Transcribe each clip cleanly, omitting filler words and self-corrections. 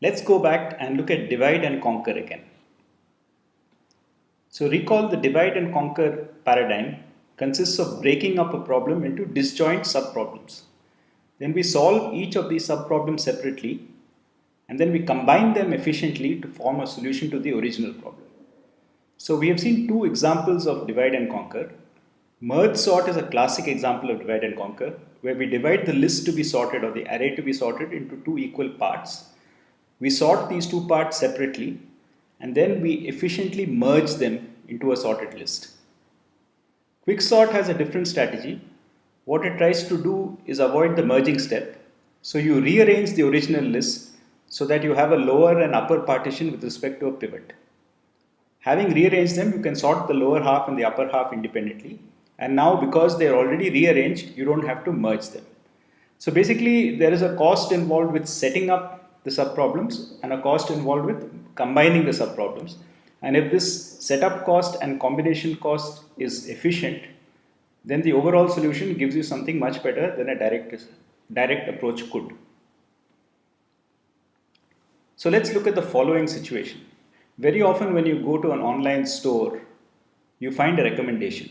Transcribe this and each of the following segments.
Let's go back and look at divide and conquer again. So recall the divide and conquer paradigm consists of breaking up a problem into disjoint subproblems. Then we solve each of these subproblems separately and then we combine them efficiently to form a solution to the original problem. So we have seen two examples of divide and conquer. Merge sort is a classic example of divide and conquer, where we divide the list to be sorted or the array to be sorted into two equal parts. We sort these two parts separately and then we efficiently merge them into a sorted list. Quicksort has a different strategy. What it tries to do is avoid the merging step. So you rearrange the original list so that you have a lower and upper partition with respect to a pivot. Having rearranged them, you can sort the lower half and the upper half independently. And now because they are already rearranged, you don't have to merge them. So basically, there is a cost involved with setting up the subproblems and a cost involved with combining the subproblems. And if this setup cost and combination cost is efficient, then the overall solution gives you something much better than a direct approach could. So let's look at the following situation. Very often when you go to an online store, you find a recommendation.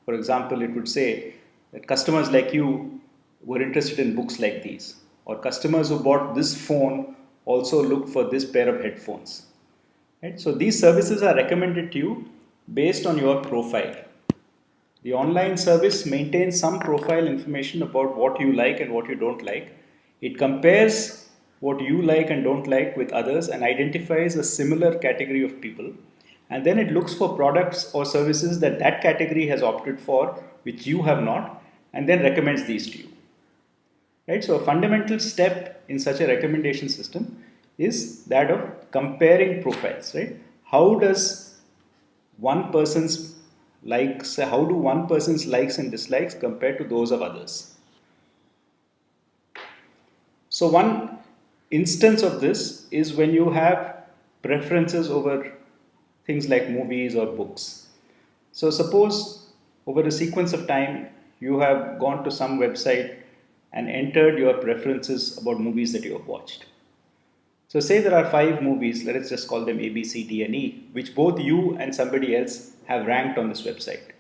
For example, it would say that customers like you were interested in books like these, or customers who bought this phone also look for this pair of headphones. Right? So these services are recommended to you based on your profile. The online service maintains some profile information about what you like and what you don't like. It compares what you like and don't like with others and identifies a similar category of people. And then it looks for products or services that that category has opted for, which you have not, and then recommends these to you. Right? So a fundamental step in such a recommendation system is that of comparing profiles. Right? How do one person's likes and dislikes compare to those of others? So one instance of this is when you have preferences over things like movies or books. So suppose over a sequence of time you have gone to some website and entered your preferences about movies that you have watched. So say there are 5 movies, let us just call them A, B, C, D and E, which both you and somebody else have ranked on this website.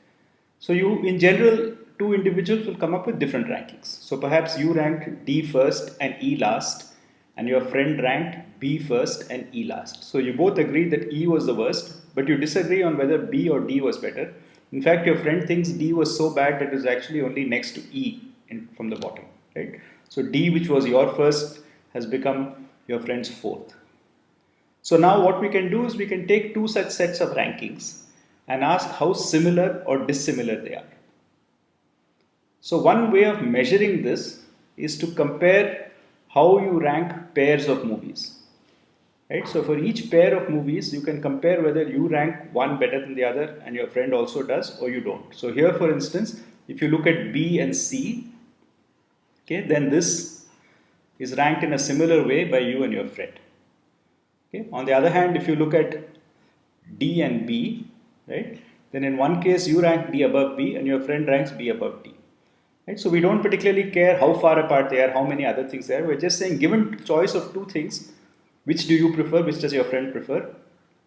So you, in general, 2 individuals will come up with different rankings. So perhaps you ranked D first and E last, and your friend ranked B first and E last. So you both agreed that E was the worst, but you disagree on whether B or D was better. In fact, your friend thinks D was so bad that it was actually only next to E from the bottom. Right? So D, which was your first, has become your friend's fourth. So now what we can do is we can take 2 such sets of rankings and ask how similar or dissimilar they are. So one way of measuring this is to compare how you rank pairs of movies. Right? So for each pair of movies, you can compare whether you rank one better than the other and your friend also does or you don't. So here, for instance, if you look at B and C, okay, then this is ranked in a similar way by you and your friend. Okay? On the other hand, if you look at D and B, right, then in one case you rank D above B and your friend ranks B above D. Right? So we don't particularly care how far apart they are, how many other things there are. We're just saying, given choice of 2 things, which do you prefer, which does your friend prefer,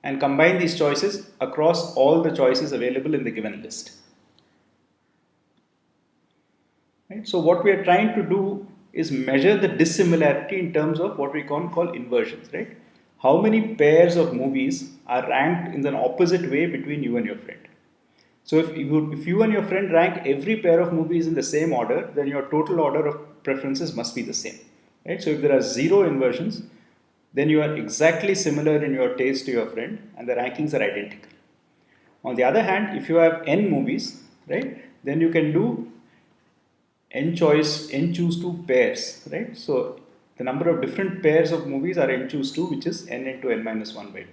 and combine these choices across all the choices available in the given list. Right? So what we are trying to do is measure the dissimilarity in terms of what we can call inversions. Right? How many pairs of movies are ranked in the opposite way between you and your friend? So if you and your friend rank every pair of movies in the same order, then your total order of preferences must be the same. Right? So if there are 0 inversions, then you are exactly similar in your taste to your friend and the rankings are identical. On the other hand, if you have n movies, right, then you can do n choose 2 pairs. Right? So the number of different pairs of movies are n choose 2, which is n into n minus 1 by 2.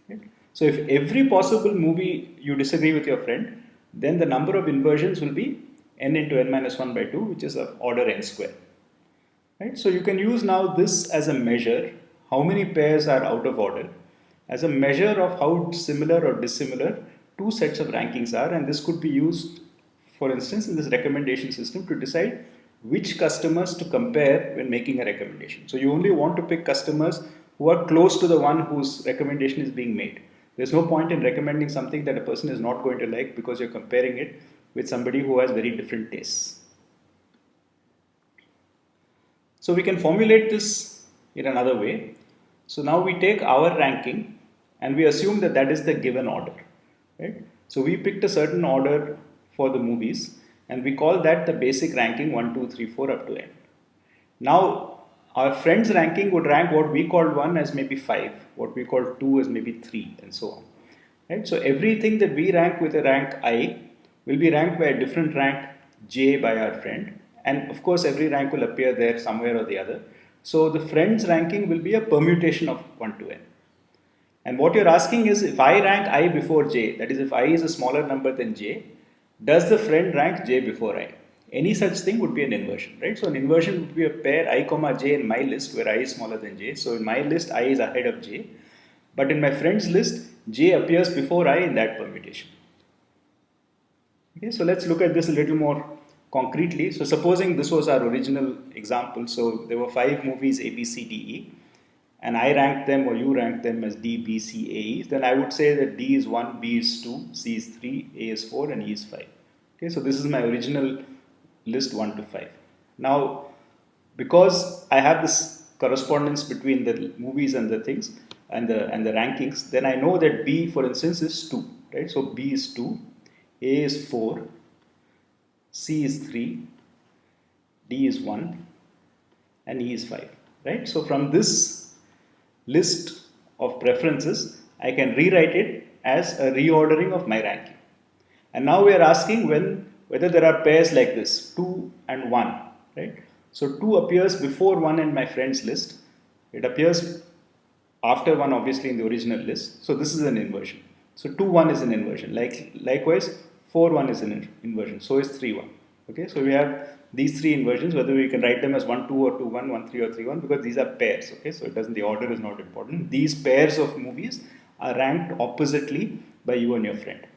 Right? So if every possible movie you disagree with your friend, then the number of inversions will be n into n minus 1 by 2, which is of order n square. Right? So you can use now this as a measure, how many pairs are out of order, as a measure of how similar or dissimilar 2 sets of rankings are, and this could be used, for instance, in this recommendation system to decide which customers to compare when making a recommendation. So you only want to pick customers who are close to the one whose recommendation is being made. There's no point in recommending something that a person is not going to like because you're comparing it with somebody who has very different tastes. So we can formulate this in another way. So now we take our ranking and we assume that that is the given order, right? So we picked a certain order for the movies and we call that the basic ranking 1, 2, 3, 4 up to n. Now our friend's ranking would rank what we called 1 as maybe 5, what we call 2 as maybe 3 and so on. Right? So everything that we rank with a rank I will be ranked by a different rank j by our friend, and of course every rank will appear there somewhere or the other. So the friend's ranking will be a permutation of 1 to n. And what you're asking is, if I rank I before j, that is if I is a smaller number than j, does the friend rank j before I? Any such thing would be an inversion, right? So an inversion would be a pair I comma j in my list where I is smaller than j. So in my list I is ahead of j, but in my friend's list j appears before I in that permutation. Okay, so let's look at this a little more concretely. So supposing this was our original example, so there were 5 movies A, B, C, D, E, and I ranked them or you ranked them as D, B, C, A, E, then I would say that D is 1, B is 2, C is 3, A is 4 and E is 5. Okay, so this is my original list 1 to 5. Now, because I have this correspondence between the movies and the things and the rankings, then I know that B, for instance, is 2, right? So B is 2, A is 4, C is 3, D is 1, and E is 5, right? So from this list of preferences, I can rewrite it as a reordering of my ranking. And now we are asking whether there are pairs like this, 2 and 1, right? So 2 appears before 1 in my friend's list. It appears after 1 obviously in the original list. So this is an inversion. So 2, 1 is an inversion. Likewise, 4, 1 is an inversion. So is 3, 1. Okay, so we have these 3 inversions, whether we can write them as 1, 2 or 2, 1, 1, 3 or 3, 1, because these are pairs. Okay, so the order is not important. These pairs of movies are ranked oppositely by you and your friend.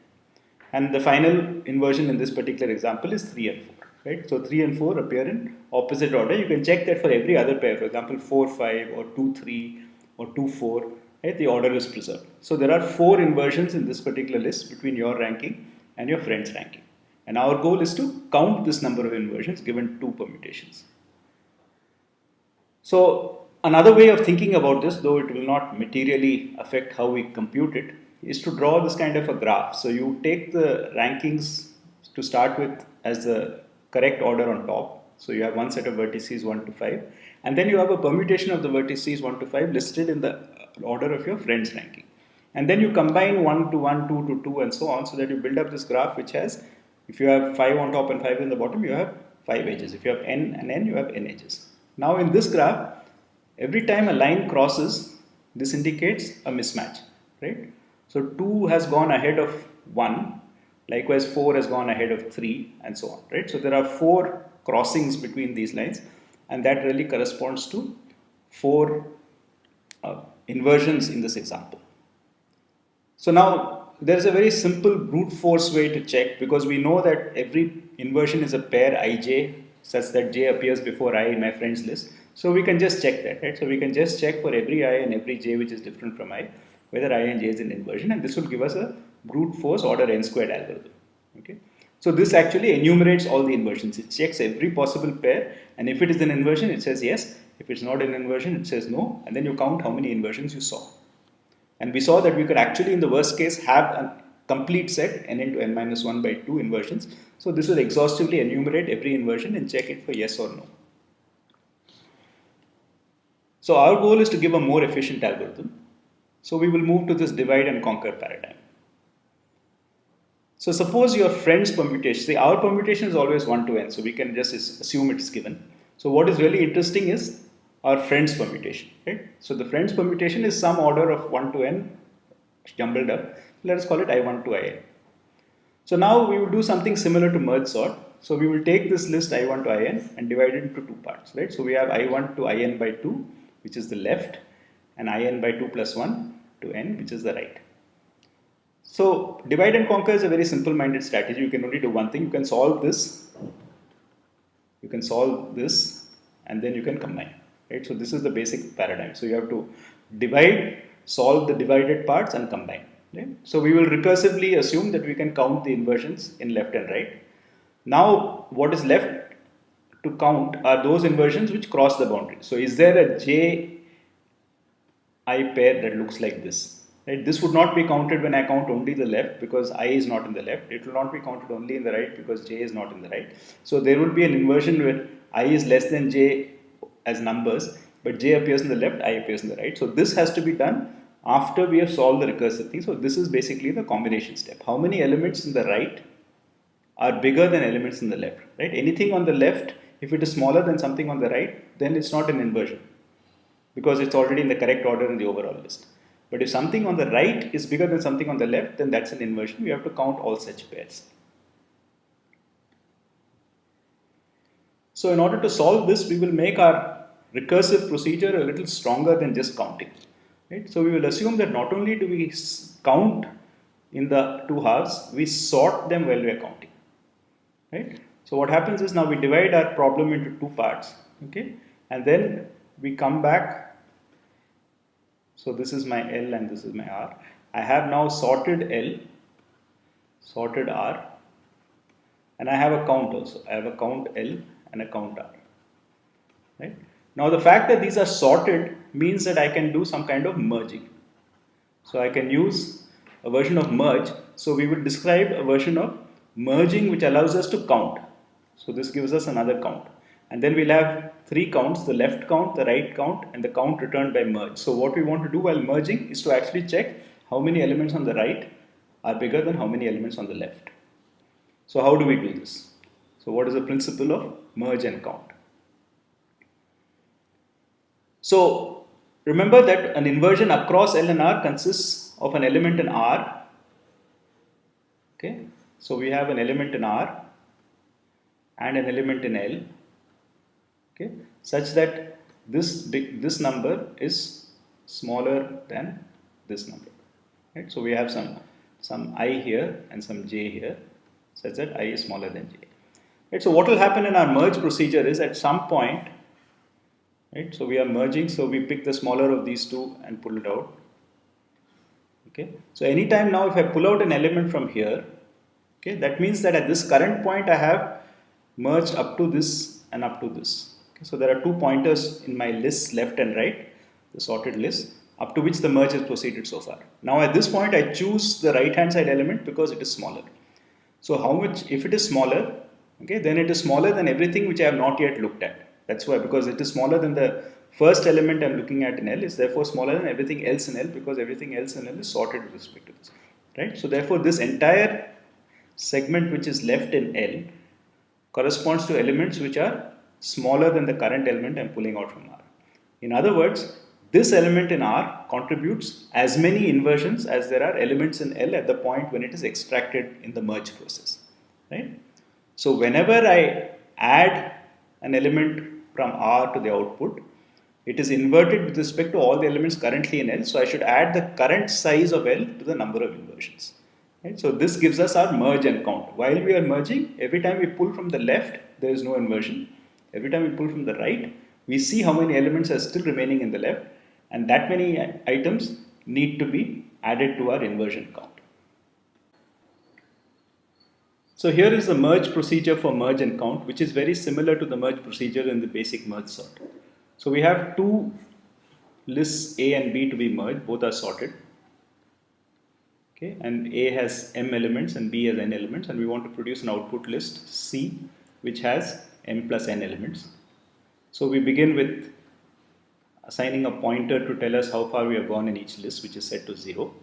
And the final inversion in this particular example is 3 and 4, right? So 3 and 4 appear in opposite order. You can check that for every other pair, for example, 4, 5 or 2, 3 or 2, 4, right? The order is preserved. So there are 4 inversions in this particular list between your ranking and your friend's ranking. And our goal is to count this number of inversions given 2 permutations. So another way of thinking about this, though it will not materially affect how we compute it, is to draw this kind of a graph. So you take the rankings to start with as the correct order on top. So you have one set of vertices 1 to 5, and then you have a permutation of the vertices 1 to 5 listed in the order of your friend's ranking. And then you combine 1 to 1, 2 to 2 and so on, so that you build up this graph which has, if you have 5 on top and 5 in the bottom, you have 5 edges. If you have n and n, you have n edges. Now in this graph, every time a line crosses, this indicates a mismatch, right? So 2 has gone ahead of 1, likewise 4 has gone ahead of 3 and so on, right? So there are 4 crossings between these lines, and that really corresponds to 4 inversions in this example. So now there is a very simple brute force way to check, because we know that every inversion is a pair ij such that j appears before I in my friend's list. So we can just check that, right? So we can just check for every I and every j which is different from I, whether I and j is an inversion, and this will give us a brute force order n squared algorithm. Okay, so this actually enumerates all the inversions. It checks every possible pair, and if it is an inversion, it says yes. If it's not an inversion, it says no, and then you count how many inversions you saw. And we saw that we could actually, in the worst case, have a complete set n into n minus 1 by 2 inversions. So this will exhaustively enumerate every inversion and check it for yes or no. So our goal is to give a more efficient algorithm. So we will move to this divide and conquer paradigm. So suppose your friend's permutation, see, our permutation is always 1 to n, so we can just assume it is given. So what is really interesting is our friend's permutation, right? So the friend's permutation is some order of 1 to n jumbled up. Let us call it I1 to In. So now we will do something similar to merge sort. So we will take this list I1 to In and divide it into 2 parts, right? So we have I1 to In by 2, which is the left, and In by 2 plus 1 to n, which is the right. So divide and conquer is a very simple-minded strategy. You can only do one thing. You can solve this, and then you can combine. right? So this is the basic paradigm. So you have to divide, solve the divided parts and combine, right? So we will recursively assume that we can count the inversions in left and right. Now what is left to count are those inversions which cross the boundary. So is there a J I pair that looks like this? Right? This would not be counted when I count only the left because I is not in the left. It will not be counted only in the right because J is not in the right. So there will be an inversion where I is less than J as numbers, but J appears in the left, I appears in the right. So this has to be done after we have solved the recursive thing. So this is basically the combination step. How many elements in the right are bigger than elements in the left, right? Anything on the left, if it is smaller than something on the right, then it's not an inversion because it's already in the correct order in the overall list. But if something on the right is bigger than something on the left, then that's an inversion. We have to count all such pairs. So in order to solve this, we will make our recursive procedure a little stronger than just counting. Right? So we will assume that not only do we count in the two halves, we sort them while we are counting. Right? So what happens is now we divide our problem into two parts, okay, and then we come back. So this is my L and this is my R. I have now sorted L, sorted R, and I have a count also. I have a count L and a count R. Right? Now the fact that these are sorted means that I can do some kind of merging. So I can use a version of merge. So we will describe a version of merging which allows us to count. So this gives us another count. And then we'll have three counts, the left count, the right count, and the count returned by merge. So what we want to do while merging is to actually check how many elements on the right are bigger than how many elements on the left. So how do we do this? So what is the principle of merge and count? So remember that an inversion across L and R consists of an element in R. Okay, so we have an element in R and an element in L. Okay, such that this number is smaller than this number. Right? So we have some I here and some J here, such that I is smaller than J. Right? So what will happen in our merge procedure is at some point, right? So we are merging, so we pick the smaller of these two and pull it out. Okay. So anytime now if I pull out an element from here, okay, that means that at this current point I have merged up to this and up to this. Okay. So there are two pointers in my list, left and right, the sorted list, up to which the merge has proceeded so far. Now at this point I choose the right hand side element because it is smaller. So how much, if it is smaller, okay, then it is smaller than everything which I have not yet looked at. That's why, because it is smaller than the first element I am looking at in L, is therefore smaller than everything else in L, because everything else in L is sorted with respect to this. Right? So therefore this entire segment which is left in L corresponds to elements which are smaller than the current element I am pulling out from R. In other words, this element in R contributes as many inversions as there are elements in L at the point when it is extracted in the merge process. Right? So whenever I add an element from R to the output, it is inverted with respect to all the elements currently in L. So I should add the current size of L to the number of inversions. Right? So this gives us our merge and count. While we are merging, every time we pull from the left, there is no inversion. Every time we pull from the right, we see how many elements are still remaining in the left, and that many items need to be added to our inversion count. So here is the merge procedure for merge and count, which is very similar to the merge procedure in the basic merge sort. So we have two lists A and B to be merged, both are sorted. Okay, and A has m elements and B has n elements, and we want to produce an output list C which has m plus n elements. So we begin with assigning a pointer to tell us how far we have gone in each list, which is set to 0.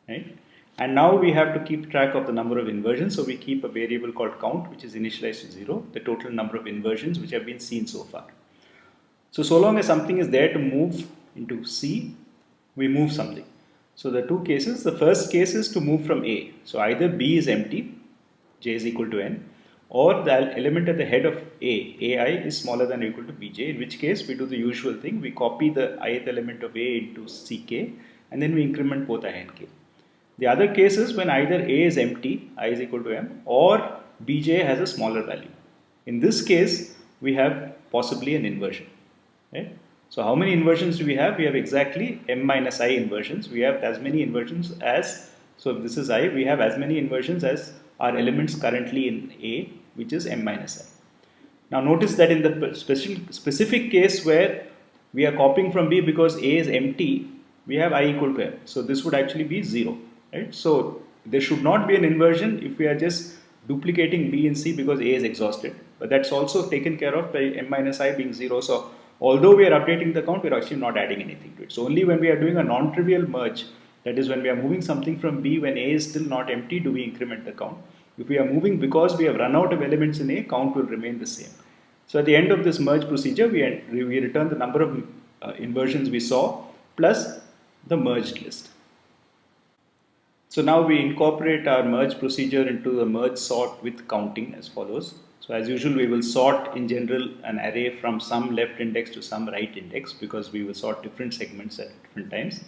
Right? And now we have to keep track of the number of inversions, so we keep a variable called count which is initialized to 0, the total number of inversions which have been seen so far. So long as something is there to move into C, we move something. So the two cases, the first case is to move from A. So either B is empty, J is equal to N, or the element at the head of A, AI is smaller than or equal to Bj, in which case we do the usual thing, we copy the ith element of A into Ck, and then we increment both I and K. The other case is when either A is empty, I is equal to M, or Bj has a smaller value. In this case, we have possibly an inversion. Right? So how many inversions do we have? We have exactly m minus I inversions. We have as many inversions as, so if this is I, we have as many inversions as our elements currently in A, which is m minus I. Now notice that in the specific case where we are copying from B because A is empty, we have I equal to M. So this would actually be 0, right? So there should not be an inversion if we are just duplicating B and C because A is exhausted. But that's also taken care of by M minus I being 0. So although we are updating the count, we are actually not adding anything to it. So only when we are doing a non-trivial merge, that is when we are moving something from B when A is still not empty, do we increment the count. If we are moving because we have run out of elements in A, count will remain the same. So at the end of this merge procedure, we return the number of inversions we saw plus the merged list. So now we incorporate our merge procedure into the merge sort with counting as follows. So as usual, we will sort in general an array from some left index to some right index because we will sort different segments at different times.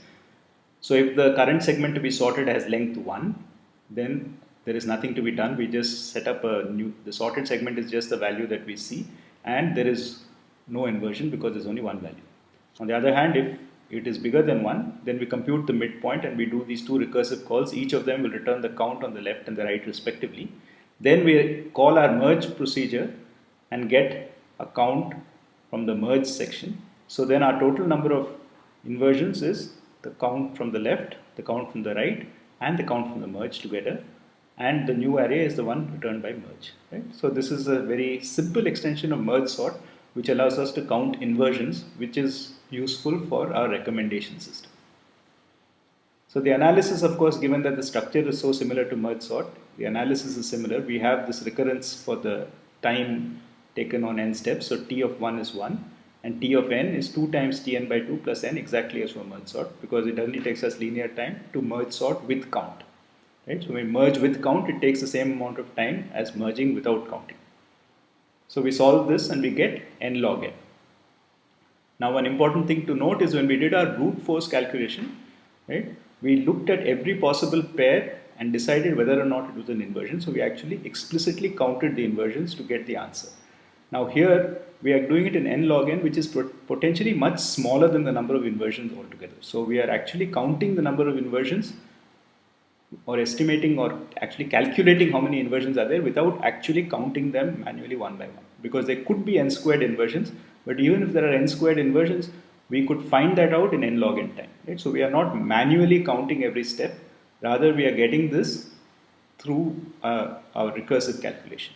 So if the current segment to be sorted has length 1, then there is nothing to be done. We just set up a new, the sorted segment is just the value that we see, and there is no inversion because there's only one value. On the other hand, if it is bigger than 1, then we compute the midpoint and we do these two recursive calls. Each of them will return the count on the left and the right respectively. Then we call our merge procedure and get a count from the merge section. So then our total number of inversions is the count from the left, the count from the right, and the count from the merge together. And the new array is the one returned by merge. Right? So this is a very simple extension of merge sort which allows us to count inversions, which is useful for our recommendation system. So the analysis, of course, given that the structure is so similar to merge sort, the analysis is similar. We have this recurrence for the time taken on n steps. So t of 1 is 1 and t of n is 2 times tn by 2 plus n, exactly as for merge sort, because it only takes us linear time to merge sort with count. Right? So when we merge with count, it takes the same amount of time as merging without counting. So we solve this and we get n log n. Now one important thing to note is when we did our brute force calculation, right, we looked at every possible pair and decided whether or not it was an inversion. So we actually explicitly counted the inversions to get the answer. Now here we are doing it in n log n, which is potentially much smaller than the number of inversions altogether. So we are actually counting the number of inversions or estimating or actually calculating how many inversions are there without actually counting them manually one by one, because there could be n squared inversions, but even if there are n squared inversions, we could find that out in n log n time. Right? So we are not manually counting every step, rather we are getting this through our recursive calculation.